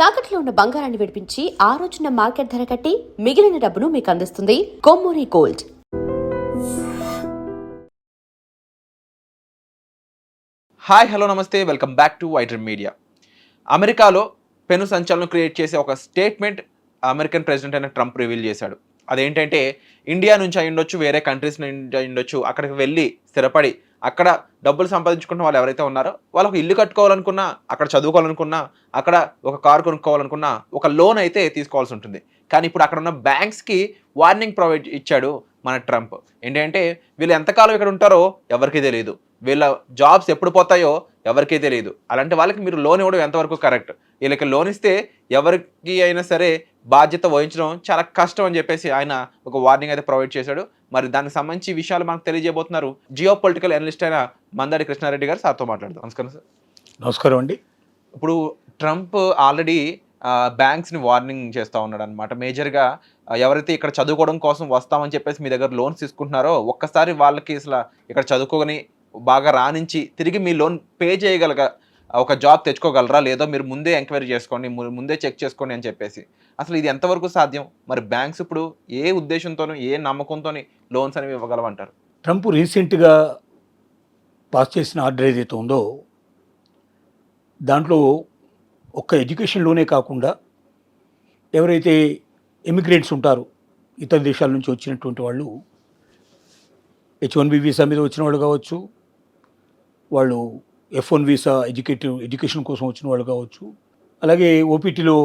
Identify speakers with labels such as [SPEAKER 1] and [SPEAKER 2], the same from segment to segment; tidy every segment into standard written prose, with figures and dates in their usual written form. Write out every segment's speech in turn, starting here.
[SPEAKER 1] తాకట్లో ఉన్న బంగారాన్ని విడిపించి ఆ రోజున మార్కెట్ ధర కట్టి మిగిలిన డబ్బును మీకు అందిస్తుంది కొమ్మూరి గోల్డ్.
[SPEAKER 2] హాయ్ హలో నమస్తే, welcome back to waiter media. అమెరికాలో పెను సంచలనం క్రియేట్ చేసే ఒక స్టేట్మెంట్ అమెరికన్ ప్రెసిడెంట్ అయిన ట్రంప్ రివీల్ చేశాడు. అదేంటంటే ఇండియా నుంచి అయి ఉండొచ్చు, వేరే కంట్రీస్ నుంచి అయి ఉండొచ్చు, అక్కడికి వెళ్ళి స్థిరపడి అక్కడ డబ్బులు సంపాదించుకున్న వాళ్ళు ఎవరైతే ఉన్నారో వాళ్ళకు ఇల్లు కట్టుకోవాలనుకున్నా, అక్కడ చదువుకోవాలనుకున్నా, అక్కడ ఒక కారు కొనుక్కోవాలనుకున్నా ఒక లోన్ అయితే తీసుకోవాల్సి ఉంటుంది. కానీ ఇప్పుడు అక్కడ ఉన్న బ్యాంక్స్కి వార్నింగ్ ప్రొవైడ్ ఇచ్చాడు మన ట్రంప్. ఏంటంటే వీళ్ళు ఎంతకాలం ఇక్కడ ఉంటారో ఎవరికీ తెలియదు, వీళ్ళ జాబ్స్ ఎప్పుడు పోతాయో ఎవరికీ తెలియదు. అలాంటి వాళ్ళకి మీరు లోన్ ఇవ్వడం ఎంతవరకు కరెక్ట్? వీళ్ళకి లోన్ ఇస్తే ఎవరికి అయినా సరే బాధ్యత వహించడం చాలా కష్టం అని చెప్పేసి ఆయన ఒక వార్నింగ్ అయితే ప్రొవైడ్ చేశాడు. మరి దానికి సంబంధించి విషయాలు మనకు తెలియజేయబోతున్నారు జియో పొలిటికల్ అనలిస్ట్ అయిన మందాడి కృష్ణారెడ్డి గారు. సార్తో మాట్లాడదాం. నమస్కారం సార్.
[SPEAKER 3] నమస్కారం అండి.
[SPEAKER 2] ఇప్పుడు ట్రంప్ ఆల్రెడీ బ్యాంక్స్ని వార్నింగ్ చేస్తూ ఉన్నాడు అనమాట. మేజర్గా ఎవరైతే ఇక్కడ చదువుకోవడం కోసం వస్తామని చెప్పేసి మీ దగ్గర లోన్స్ తీసుకుంటున్నారో ఒక్కసారి వాళ్ళకి అసలు ఇక్కడ చదువుకోని బాగా రాణించి తిరిగి మీ లోన్ పే చేయగలగా ఒక జాబ్ తెచ్చుకోగలరా లేదో మీరు ముందే ఎంక్వైరీ చేసుకోండి, ముందే చెక్ చేసుకోండి అని చెప్పేసి. అసలు ఇది ఎంతవరకు సాధ్యం? మరి బ్యాంక్స్ ఇప్పుడు ఏ ఉద్దేశంతోనూ ఏ నమ్మకంతో లోన్స్ అనేవి ఇవ్వగలవంటారు?
[SPEAKER 3] ట్రంప్ రీసెంట్గా పాస్ చేసిన ఆర్డర్ ఏదైతే ఉందో దాంట్లో ఒక్క ఎడ్యుకేషన్ లోనే కాకుండా ఎవరైతే ఎమిగ్రెంట్స్ ఉంటారో ఇతర దేశాల నుంచి వచ్చినటువంటి వాళ్ళు, H1B వీసా మీద వచ్చిన వాళ్ళు కావచ్చు, వాళ్ళు F1 వీసా ఎడ్యుకేషన్ కోసం వచ్చిన వాళ్ళు కావచ్చు, అలాగే ఓపీటీలో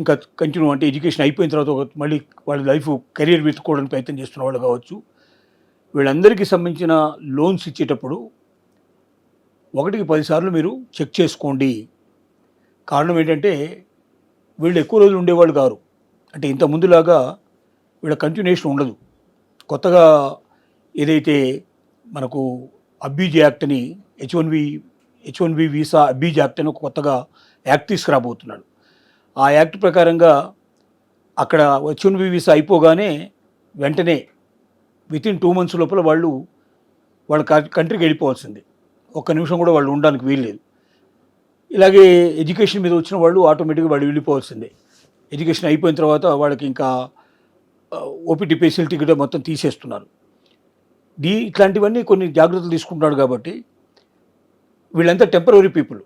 [SPEAKER 3] ఇంకా కంటిన్యూ అంటే ఎడ్యుకేషన్ అయిపోయిన తర్వాత మళ్ళీ వాళ్ళ లైఫ్ కెరీర్ వెతుక్కోవడానికి ప్రయత్నం చేస్తున్న వాళ్ళు కావచ్చు, వీళ్ళందరికీ సంబంధించిన లోన్స్ ఇచ్చేటప్పుడు 1కి 10 సార్లు మీరు చెక్ చేసుకోండి. కారణం ఏంటంటే వీళ్ళు ఎక్కువ రోజులు ఉండేవాళ్ళు కారు. అంటే ఇంత ముందులాగా వీళ్ళ కంటిన్యూషన్ ఉండదు. కొత్తగా ఏదైతే మనకు అబ్యూజ్ యాక్ట్ అని H1B వీసా అబ్యూజ్ యాక్ట్ అని ఒక కొత్తగా యాక్ట్ తీసుకురాబోతున్నాడు. ఆ యాక్ట్ ప్రకారంగా అక్కడ H1B వీసా అయిపోగానే వెంటనే వితిన్ 2 months లోపల వాళ్ళ కంట్రీకి వెళ్ళిపోవాల్సిందే. ఒక్క నిమిషం కూడా వాళ్ళు ఉండడానికి వీల్లేదు. ఇలాగే ఎడ్యుకేషన్ మీద వచ్చిన వాళ్ళు ఆటోమేటిక్గా వాళ్ళు వెళ్ళిపోవాల్సిందే. ఎడ్యుకేషన్ అయిపోయిన తర్వాత వాళ్ళకి ఇంకా ఓపీటీ ఫెసిలిటీ కూడా మొత్తం తీసేస్తున్నారు. ఇట్లాంటివన్నీ కొన్ని జాగ్రత్తలు తీసుకుంటున్నాడు. కాబట్టి వీళ్ళంతా temporary people,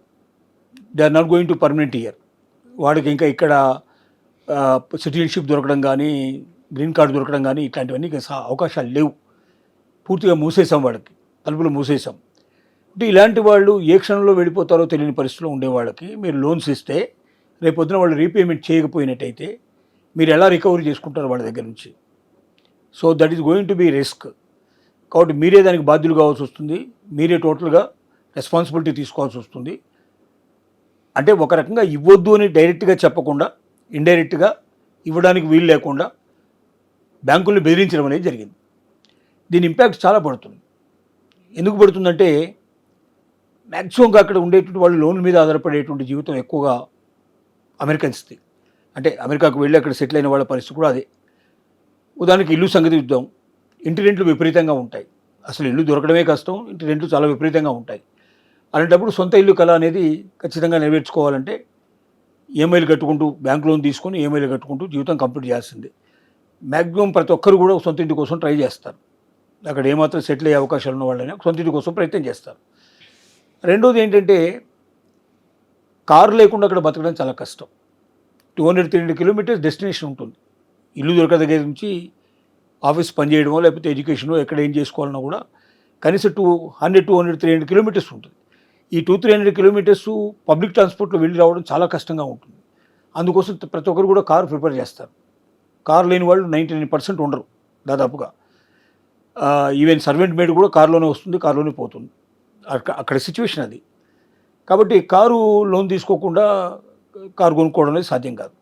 [SPEAKER 3] they are not going to permanent year. వాడికి ఇంకా ఇక్కడ సిటిజన్షిప్ దొరకడం కానీ, గ్రీన్ కార్డు దొరకడం కానీ ఇట్లాంటివన్నీ అవకాశాలు లేవు. పూర్తిగా మూసేసాం, వాళ్ళకి తలుపులు మూసేసాం. అంటే ఇలాంటి వాళ్ళు ఏ క్షణంలో వెళ్ళిపోతారో తెలియని పరిస్థితిలో ఉండే వాళ్ళకి మీరు లోన్స్ ఇస్తే రేపొద్దున వాళ్ళు రీపేమెంట్ చేయకపోయినట్టయితే మీరు ఎలా రికవరీ చేసుకుంటారు వాళ్ళ దగ్గర నుంచి? So that is going to be risk. కాబట్టి మీరే దానికి బాధ్యులు కావాల్సి వస్తుంది, మీరే టోటల్గా రెస్పాన్సిబిలిటీ తీసుకోవాల్సి వస్తుంది. అంటే ఒక రకంగా ఇవ్వద్దు అని డైరెక్ట్గా చెప్పకుండా ఇండైరెక్ట్గా ఇవ్వడానికి వీలు లేకుండా బ్యాంకుల్ని బెదిరించడం అనేది జరిగింది. దీని ఇంపాక్ట్ చాలా పడుతుంది. ఎందుకు పడుతుందంటే మ్యాక్సిమంగా అక్కడ ఉండేటువంటి వాళ్ళు లోన్ల మీద ఆధారపడేటువంటి జీవితం ఎక్కువగా అమెరికన్స్ది. అంటే అమెరికాకు వెళ్ళి అక్కడ సెటిల్ అయిన వాళ్ళ పరిస్థితి కూడా అదే. ఉదాహరణకి ఇల్లు సంగతి చూద్దాం. ఇంటి రెంట్లు విపరీతంగా ఉంటాయి. అసలు ఇల్లు దొరకడమే కష్టం, ఇంటి రెంట్లు చాలా విపరీతంగా ఉంటాయి. అలాంటప్పుడు సొంత ఇల్లు కళ అనేది ఖచ్చితంగా నెరవేర్చుకోవాలంటే ఈఎంఐలు కట్టుకుంటూ బ్యాంక్ లోన్ తీసుకొని ఈఎంఐలు కట్టుకుంటూ జీవితం కంప్లీట్ చేయాల్సిందే. మ్యాక్సిమం ప్రతి ఒక్కరు కూడా సొంత ఇంటి కోసం ట్రై చేస్తారు. అక్కడ ఏమాత్రం సెటిల్ అయ్యే అవకాశాలు ఉన్న వాళ్ళైనా సొంత ఇంటి కోసం ప్రయత్నం చేస్తారు. రెండోది ఏంటంటే కారు లేకుండా అక్కడ బతకడం చాలా కష్టం. 200-300 kilometers డెస్టినేషన్ ఉంటుంది. ఇల్లు దొరక దగ్గర నుంచి ఆఫీస్ పనిచేయడమో లేకపోతే ఎడ్యుకేషనో ఎక్కడ ఏం చేసుకోవాలన్నా కూడా కనీసం 200-300 kilometers ఉంటుంది. ఈ 200-300 kilometers పబ్లిక్ ట్రాన్స్పోర్ట్లో వెళ్ళి రావడం చాలా కష్టంగా ఉంటుంది. అందుకోసం ప్రతి ఒక్కరు కూడా కారు ప్రిపేర్ చేస్తారు. కారు లేని వాళ్ళు 99% ఉండరు దాదాపుగా. ఈవెన్ సర్వెంట్ మేడ్ కూడా కారులోనే వస్తుంది, కారులోనే పోతుంది. అక్కడ సిచ్యువేషన్ అది. కాబట్టి కారు లోన్ తీసుకోకుండా కారు కొనుక్కోవడం అనేది సాధ్యం కాదు.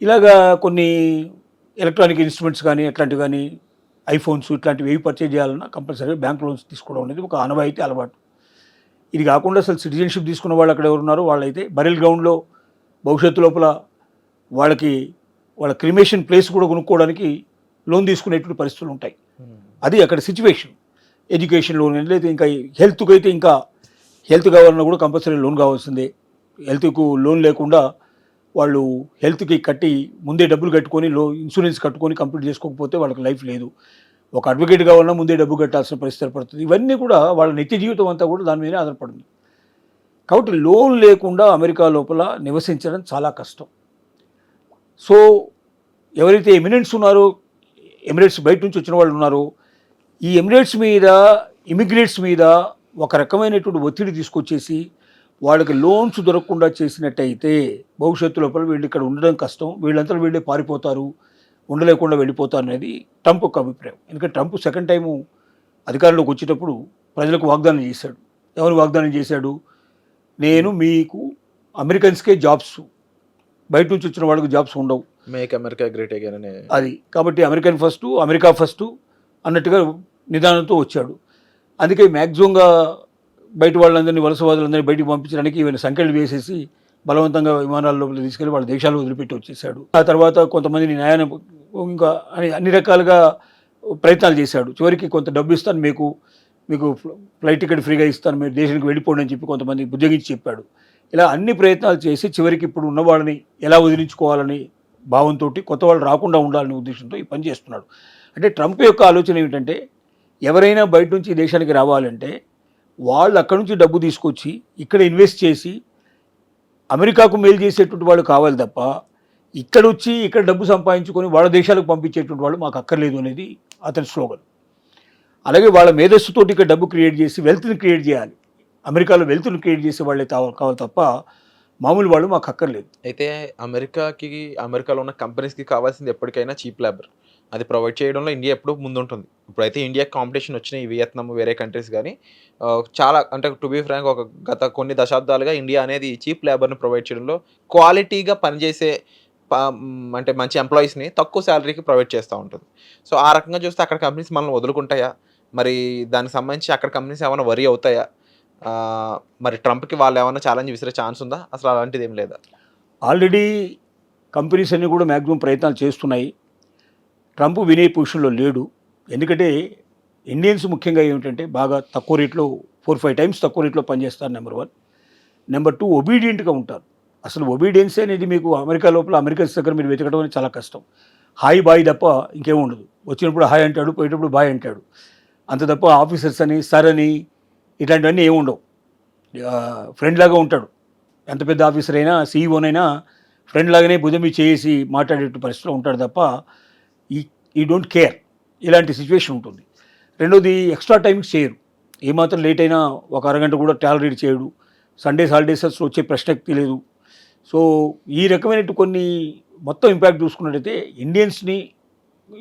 [SPEAKER 3] ఇలాగా కొన్ని ఎలక్ట్రానిక్ ఇన్స్ట్రుమెంట్స్ కానీ అట్లాంటివి కానీ ఐఫోన్స్ ఇట్లాంటివి ఏవి పర్చేజ్ చేయాలన్నా కంపల్సరీగా బ్యాంక్ లోన్స్ తీసుకోవడం అనేది ఒక ఆనవాయితీ అలవాటు. ఇది కాకుండా అసలు సిటిజన్షిప్ తీసుకున్న వాళ్ళు అక్కడ ఎవరున్నారో వాళ్ళైతే బరెల్ గ్రౌండ్లో భవిష్యత్తు లోపల వాళ్ళ క్రిమేషన్ ప్లేస్ కూడా కొనుక్కోవడానికి లోన్ తీసుకునేటువంటి పరిస్థితులు ఉంటాయి. అది అక్కడ సిచ్యువేషన్. ఎడ్యుకేషన్ లోన్ లేదా ఇంకా హెల్త్కి అయితే ఇంకా హెల్త్ కావాలన్నా కూడా కంపల్సరీ లోన్ కావాల్సిందే. హెల్త్కు లోన్ లేకుండా వాళ్ళు హెల్త్కి కట్టి ముందే డబ్బులు కట్టుకొని ఇన్సూరెన్స్ కట్టుకొని కంప్లీట్ చేసుకోకపోతే వాళ్ళకి లైఫ్ లేదు. ఒక అడ్వకేట్ కావాలన్నా ముందే డబ్బు కట్టాల్సిన పరిస్థితి ఏర్పడుతుంది. ఇవన్నీ కూడా వాళ్ళ నిత్య జీవితం అంతా కూడా దాని మీదే ఆధారపడింది. కాబట్టి లోన్ లేకుండా అమెరికా లోపల నివసించడం చాలా కష్టం. సో ఎవరైతే ఎమినెంట్స్ ఉన్నారో, ఎమిరేట్స్ బయట నుంచి వచ్చిన వాళ్ళు ఉన్నారో, ఈ ఎమిరేట్స్ మీద, ఇమిగ్రేట్స్ మీద ఒక రకమైనటువంటి ఒత్తిడి తీసుకొచ్చేసి వాళ్ళకి లోన్స్ దొరకకుండా చేసినట్టయితే భవిష్యత్తు లోపల వీళ్ళు ఇక్కడ ఉండడం కష్టం, వీళ్ళంతా వీళ్ళే పారిపోతారు, ఉండలేకుండా వెళ్ళిపోతారు అనేది ట్రంప్ ఒక అభిప్రాయం. ఎందుకంటే ట్రంప్ సెకండ్ టైము అధికారంలోకి వచ్చేటప్పుడు ప్రజలకు వాగ్దానం చేశాడు. ఎవరు వాగ్దానం చేశాడు? నేను మీకు అమెరికన్స్కే జాబ్స్, బయట నుంచి వచ్చిన వాళ్ళకి జాబ్స్ ఉండవు,
[SPEAKER 2] మేక్ అమెరికా గ్రేట్ అగైన్ అనే
[SPEAKER 3] అది. కాబట్టి అమెరికన్ ఫస్ట్, అమెరికా ఫస్ట్ అన్నట్టుగా నిదానంతో వచ్చాడు. అందుకే మ్యాక్సిమంగా బయట వాళ్ళందరినీ, వలసవాదులందరినీ బయటికి పంపించడానికి ఈవెన్ సంఖ్యలు వేసేసి బలవంతంగా విమానాల లోపల తీసుకెళ్లి వాళ్ళ దేశాలు వదిలిపెట్టి వచ్చేసాడు. ఆ తర్వాత కొంతమందిని న్యాయాన్ని ఇంకా అన్ని రకాలుగా ప్రయత్నాలు చేశాడు. చివరికి కొంత డబ్బు ఇస్తాను, మీకు ఫ్లైట్ టికెట్ ఫ్రీగా ఇస్తాను, మీరు దేశానికి వెళ్ళిపోండి అని చెప్పి కొంతమంది బుజ్జగించి చెప్పాడు. ఇలా అన్ని ప్రయత్నాలు చేసి చివరికి ఇప్పుడు ఉన్న వాళ్ళని ఎలా వదిలించుకోవాలని భావంతో, కొత్త వాళ్ళు రాకుండా ఉండాలనే ఉద్దేశంతో ఈ పని చేస్తున్నాడు. అంటే ట్రంప్ యొక్క ఆలోచన ఏమిటంటే, ఎవరైనా బయట నుంచి ఈ దేశానికి రావాలంటే వాళ్ళు అక్కడి నుంచి డబ్బు తీసుకొచ్చి ఇక్కడ ఇన్వెస్ట్ చేసి అమెరికాకు మేలు చేసేటువంటి వాళ్ళు కావాలి తప్ప, ఇక్కడ వచ్చి ఇక్కడ డబ్బు సంపాదించుకొని వాళ్ళ దేశాలకు పంపించేటువంటి వాళ్ళు మాకు అక్కర్లేదు అనేది అతని స్లోగన్. అలాగే వాళ్ళ మేధస్సుతోటి ఇక్కడ డబ్బు క్రియేట్ చేసి వెల్త్ని క్రియేట్ చేయాలి, అమెరికాలో వెల్త్ని క్రియేట్ చేసే వాళ్ళే కావాలి తప్ప మామూలు వాళ్ళు మాకు అక్కర్లేదు.
[SPEAKER 2] అయితే అమెరికాలో ఉన్న కంపెనీస్కి కావాల్సింది ఎప్పటికైనా చీప్ లేబర్, అది ప్రొవైడ్ చేయడంలో ఇండియా ఎప్పుడు ముందుంటుంది. ఇప్పుడైతే ఇండియా కాంపిటీషన్ వచ్చినాయి, వియత్నాం వేరే కంట్రీస్ కానీ చాలా, అంటే టు బీ ఫ్రాంక్, ఒక గత కొన్ని దశాబ్దాలుగా ఇండియా అనేది చీప్ లేబర్ని ప్రొవైడ్ చేయడంలో, క్వాలిటీగా పనిచేసే అంటే మంచి ఎంప్లాయీస్ని తక్కువ శాలరీకి ప్రొవైడ్ చేస్తూ ఉంటుంది. సో ఆ రకంగా చూస్తే అక్కడ కంపెనీస్ మనల్ని వదులుకుంటాయా? మరి దానికి సంబంధించి అక్కడ కంపెనీస్ ఏమైనా వరీ అవుతాయా? మరి ట్రంప్కి వాళ్ళు ఏమైనా ఛాలెంజ్ విసిరే ఛాన్స్ ఉందా? అసలు అలాంటిది ఏం లేదా?
[SPEAKER 3] ఆల్రెడీ కంపెనీస్ అన్నీ కూడా మ్యాక్సిమం ప్రయత్నాలు చేస్తున్నాయి. ట్రంప్ వినే పొజిషన్లో లేడు. ఎందుకంటే ఇండియన్స్ ముఖ్యంగా ఏమిటంటే బాగా తక్కువ రేట్లో 4-5 టైమ్స్ తక్కువ రేట్లో పనిచేస్తారు, నెంబర్ 1. నెంబర్ 2, ఒబీడియంట్గా ఉంటారు. అసలు ఒబీడియన్స్ అనేది మీకు అమెరికా లోపల అమెరికన్స్ దగ్గర మీరు వెతకడం అనేది చాలా కష్టం. హాయ్ బాయ్ తప్ప ఇంకేం ఉండదు. వచ్చినప్పుడు హాయ్ అంటాడు, పోయేటప్పుడు బాయ్ అంటాడు, అంత తప్ప ఆఫీసర్స్ అని, సార్ అని ఇట్లాంటివన్నీ ఏమి ఉండవు. ఫ్రెండ్ లాగా ఉంటాడు. ఎంత పెద్ద ఆఫీసర్ అయినా, సీఈఓనైనా ఫ్రెండ్ లాగానే భుజం మీద చేసి మాట్లాడే పరిస్థితిలో ఉంటాడు తప్ప ఈ డోంట్ కేర్. ఇలాంటి సిచ్యువేషన్ ఉంటుంది. రెండోది, ఎక్స్ట్రా టైంకి చేయరు. ఏమాత్రం లేట్ అయినా ఒక అరగంట కూడా టాలరేట్ చేయడు. సండేస్ హాలిడేస్ అసలు వచ్చే ప్రశ్నకి లేదు. సో ఈ రకమైన కొన్ని మొత్తం ఇంపాక్ట్ చూసుకున్నట్టయితే ఇండియన్స్ని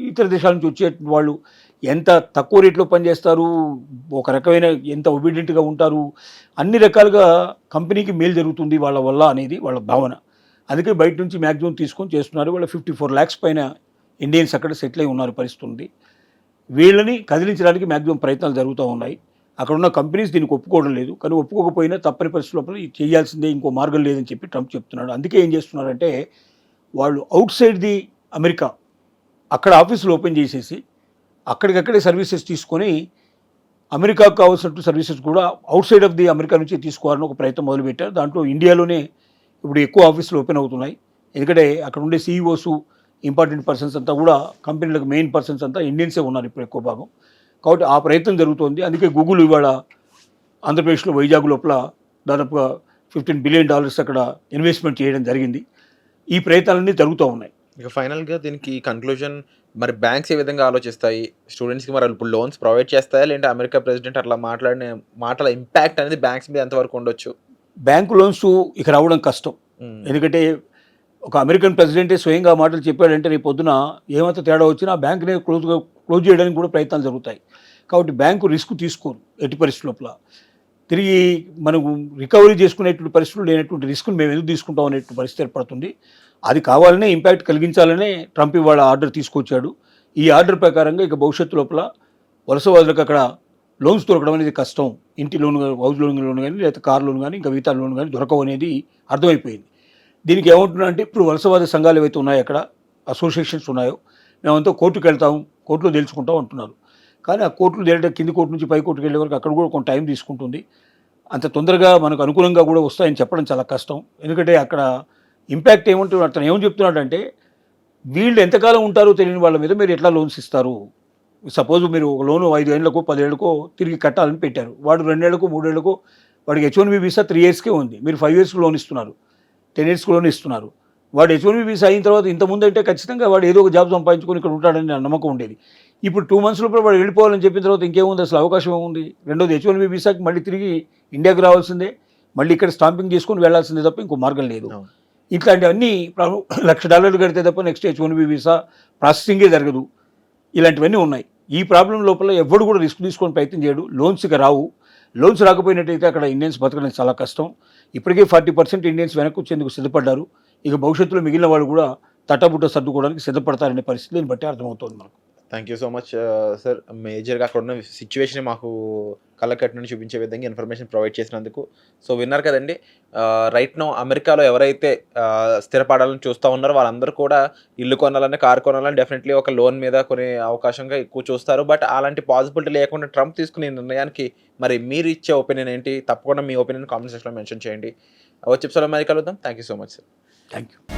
[SPEAKER 3] ఇతర దేశాల నుంచి వచ్చే వాళ్ళు ఎంత తక్కువ రేట్లో పనిచేస్తారు, ఒక రకమైన ఎంత ఒబీడియంట్గా ఉంటారు, అన్ని రకాలుగా కంపెనీకి మేలు జరుగుతుంది వాళ్ళ వల్ల అనేది వాళ్ళ భావన. అందుకే బయట నుంచి మ్యాక్సిమం తీసుకొని చేస్తున్నారు. వాళ్ళ 54 lakhs పైన ఇండియన్స్ అక్కడ సెటిల్ అయి ఉన్నారు పరిస్థితి ఉంది. వీళ్ళని కదిలించడానికి మ్యాక్సిమం ప్రయత్నాలు జరుగుతూ ఉన్నాయి. అక్కడ ఉన్న కంపెనీస్ దీనికి ఒప్పుకోవడం లేదు. కానీ ఒప్పుకోకపోయినా తప్పని పరిస్థితుల్లో చేయాల్సిందే, ఇంకో మార్గం లేదని చెప్పి ట్రంప్ చెప్తున్నాడు. అందుకే ఏం చేస్తున్నారంటే, వాళ్ళు అవుట్ సైడ్ ది అమెరికా అక్కడ ఆఫీసులు ఓపెన్ చేసేసి అక్కడికక్కడే సర్వీసెస్ తీసుకొని అమెరికాకు కావాల్సినట్టు సర్వీసెస్ కూడా out side of the America నుంచి తీసుకోవాలని ఒక ప్రయత్నం మొదలుపెట్టారు. దాంట్లో ఇండియాలోనే ఇప్పుడు ఎక్కువ ఆఫీసులు ఓపెన్ అవుతున్నాయి. ఎందుకంటే అక్కడ ఉండే సీఈఓస్, ఇంపార్టెంట్ పర్సన్స్ అంతా కూడా, కంపెనీలకు మెయిన్ పర్సన్స్ అంతా ఇండియన్సే ఉన్నారు ఇప్పుడు ఎక్కువ భాగం. కాబట్టి ఆ ప్రయత్నం జరుగుతోంది. అందుకే గూగుల్ ఇవాళ ఆంధ్రప్రదేశ్లో వైజాగ్ లోపల దాదాపుగా $15 billion అక్కడ ఇన్వెస్ట్మెంట్ చేయడం జరిగింది. ఈ ప్రయత్నాలన్నీ జరుగుతూ ఉన్నాయి.
[SPEAKER 2] ఇక ఫైనల్గా దీనికి కన్క్లూజన్, మరి బ్యాంక్స్ ఏ విధంగా ఆలోచిస్తాయి? స్టూడెంట్స్కి మరి ఇప్పుడు లోన్స్ ప్రొవైడ్ చేస్తాయా, లేదంటే అమెరికా ప్రెసిడెంట్ అట్లా మాట్లాడిన మాటల ఇంపాక్ట్ అనేది బ్యాంక్స్ మీద ఎంతవరకు ఉండొచ్చు?
[SPEAKER 3] బ్యాంకు లోన్స్ ఇక రావడం కష్టం. ఎందుకంటే ఒక అమెరికన్ ప్రెసిడెంటే స్వయంగా మాటలు చెప్పాడంటే రేపు పొద్దున ఏమంత తేడా వచ్చినా ఆ బ్యాంకుని క్లోజ్ చేయడానికి కూడా ప్రయత్నాలు జరుగుతాయి. కాబట్టి బ్యాంకు రిస్క్ తీసుకోరు ఎట్టి పరిస్థితి లోపల. తిరిగి మనకు రికవరీ చేసుకునేటువంటి పరిస్థితులు లేనటువంటి రిస్క్ను మేము ఎందుకు తీసుకుంటాం అనేటువంటి పరిస్థితి ఏర్పడుతుంది. అది కావాలనే ఇంపాక్ట్ కలిగించాలనే ట్రంప్ ఇవాళ ఆర్డర్ తీసుకొచ్చాడు. ఈ ఆర్డర్ ప్రకారంగా ఇక భవిష్యత్తు లోపల వలసవాదులకు అక్కడ లోన్స్ దొరకడం అనేది కష్టం. ఇంటి లోన్, హౌస్ లోన్ కానీ, లేదా కార్ లోన్ కానీ, ఇంకా మిగతా లోన్ కానీ దొరకవు అనేది అర్థమైపోయింది. దీనికి ఏమంటున్నారంటే, ఇప్పుడు వలసవాద సంఘాలు ఏవైతే ఉన్నాయో, అక్కడ అసోసియేషన్స్ ఉన్నాయో, మేమంతా కోర్టుకు వెళ్తాం, కోర్టులో తెలుసుకుంటాం అంటున్నారు. కానీ ఆ కోర్టులు తేలడం కింది కోర్టు నుంచి పై కోర్టుకు వెళ్ళే వరకు అక్కడ కూడా కొంత టైం తీసుకుంటుంది. అంత తొందరగా మనకు అనుకూలంగా కూడా వస్తాయని చెప్పడం చాలా కష్టం. ఎందుకంటే అక్కడ ఇంపాక్ట్ ఏమంటున్నాడు, అతను ఏమని చెప్తున్నాడంటే వీళ్ళు ఎంతకాలం ఉంటారో తెలియని వాళ్ళ మీద మీరు ఎట్లా లోన్స్ ఇస్తారు. సపోజ్ మీరు ఒక లోను 5 ఏళ్లకో 10 ఏళ్లకో తిరిగి కట్టాలని పెట్టారు. వాడు 2 ఏళ్లకో 3 ఏళ్లకో వాడికి H1B వీసా 3 ఇయర్స్కే ఉంది. మీరు 5 ఇయర్స్కి లోన్ ఇస్తున్నారు, 10 ఇయర్స్కి లోన్ ఇస్తున్నారు. వాడు H1B వీసా అయిన తర్వాత ఇంతకుముందు అంటే ఖచ్చితంగా వాడు ఏదో ఒక జాబ్ సంపాదించుకొని ఇక్కడ ఉంటాడని నా నమ్మకం ఉండేది. ఇప్పుడు 2 months లోపల వాడు వెళ్ళిపోవాలని చెప్పిన తర్వాత ఇంకేముంది, అసలు అవకాశం ఏముంది. రెండోది H1B వీసాకి మళ్ళీ తిరిగి ఇండియాకి రావాల్సిందే, మళ్ళీ ఇక్కడ స్టాంపింగ్ చేసుకొని వెళ్ళాల్సిందే తప్ప ఇంకో మార్గం లేదు. ఇట్లాంటివన్నీ $1,00,000 కడితే తప్ప నెక్స్ట్ H1B వీసా ప్రాసెసింగే జరగదు. ఇలాంటివన్నీ ఉన్నాయి. ఈ ప్రాబ్లం లోపల ఎవడు కూడా రిస్క్ తీసుకొని ప్రయత్నం చేయడు. లోన్స్ ఇక రావు. లోన్స్ రాకపోయినట్టయితే అక్కడ ఇండియన్స్ బతకడం చాలా కష్టం. ఇప్పటికే 40% ఇండియన్స్ వెనక్కి వచ్చేందుకు సిద్ధపడ్డారు. ఇక భవిష్యత్తులో మిగిలిన వాళ్ళు కూడా తట్టబుట్ట సర్దుకోవడానికి సిద్ధపడతారనే పరిస్థితిని బట్టి అర్థమవుతోంది మనకు.
[SPEAKER 2] Thank you so much sir. మేజర్గా అక్కడ ఉన్న సిచ్యువేషన్ మాకు కళ్ళకట్టుని చూపించే విధంగా ఇన్ఫర్మేషన్ ప్రొవైడ్ చేసినందుకు. సో విన్నారు కదండి, రైట్ నో అమెరికాలో ఎవరైతే స్థిరపడాలని చూస్తూ ఉన్నారో వాళ్ళందరూ కూడా ఇల్లు కొనాలని, కారు కొనాలని డెఫినెట్లీ ఒక లోన్ మీద కొనే అవకాశంగా ఎక్కువ చూస్తారు. బట్ అలాంటి పాసిబిలిటీ లేకుండా ట్రంప్ తీసుకునే నిర్ణయానికి మరి మీరు ఇచ్చే ఒపీనియన్ ఏంటి? తప్పకుండా మీ ఒపీనియన్ కామెంట్ సెక్షన్లో మెన్షన్ చేయండి. వచ్చే ఎపిసోడ్లో మరి కలుద్దాం. Thank you so much sir.
[SPEAKER 3] Thank you.